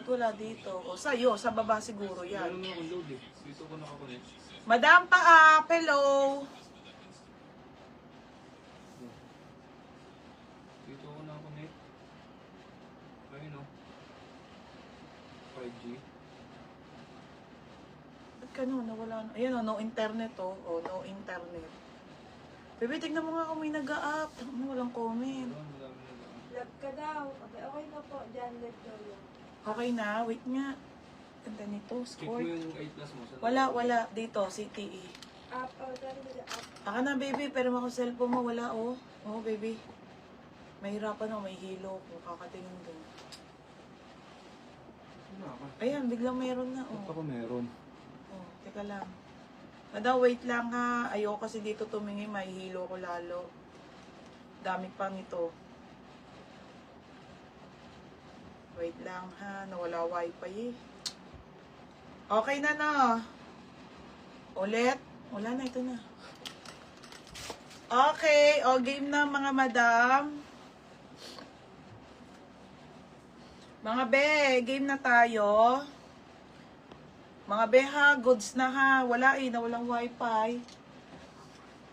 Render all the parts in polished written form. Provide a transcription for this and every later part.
ba't wala dito? O sa'yo, sa baba siguro yan. Meron akong load eh. Dito ko nakakonect. Madam Paap, hello! Dito ko nakakonect. Ayun o. 5G. Ba't ka no? Nawala na. Ayan o, no internet o. O, no internet. Bebe, tignan mo nga kung may nag-a-up. Walang comment. Wala, madami na lang. Love ka daw. Okay na po. Diyan, love daw yun. Okay na, wait nga. Ganda nito, Check mo score. yung 8 plus mo. Wala. Dito, CTE. Up, dyan nila up. Aka na, baby, pero ako cellphone mo, wala, oh. Oh, baby. Mahirapan ako, may hilo kung kakatingin doon. Wala ka. Ayan, biglang meron na, Ba't oh. ako meron? Oh, teka lang. Madam, wait lang ha. Ayoko kasi dito tumingin, may hilo ko lalo. Dami pang ito. Wait lang ha, nawala wifi eh. Okay na na. Ulit. Wala na, ito na. Okay, o game na mga madam. Mga be, game na tayo. Mga be ha, goods na ha. Wala eh, nawalang wifi.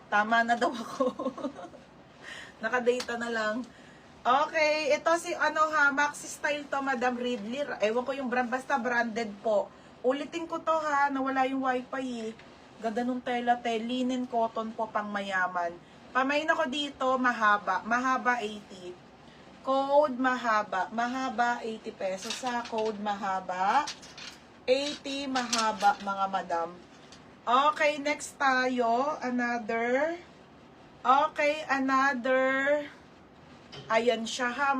Tama na daw ako. Nakadata na lang. Okay, ito si ano ha, Maxi Style to, Madam Ridley. Ewan ko yung brand, basta branded po. Ulitin ko to ha, nawala yung wifi eh. Ganda nung tela, linen cotton po, pang mayaman. Pamain ako dito, mahaba. Mahaba 80. Code mahaba. Mahaba 80 pesos sa code mahaba. 80 mahaba mga madam. Okay, next tayo. Another. Okay, another. Ayan siya ha.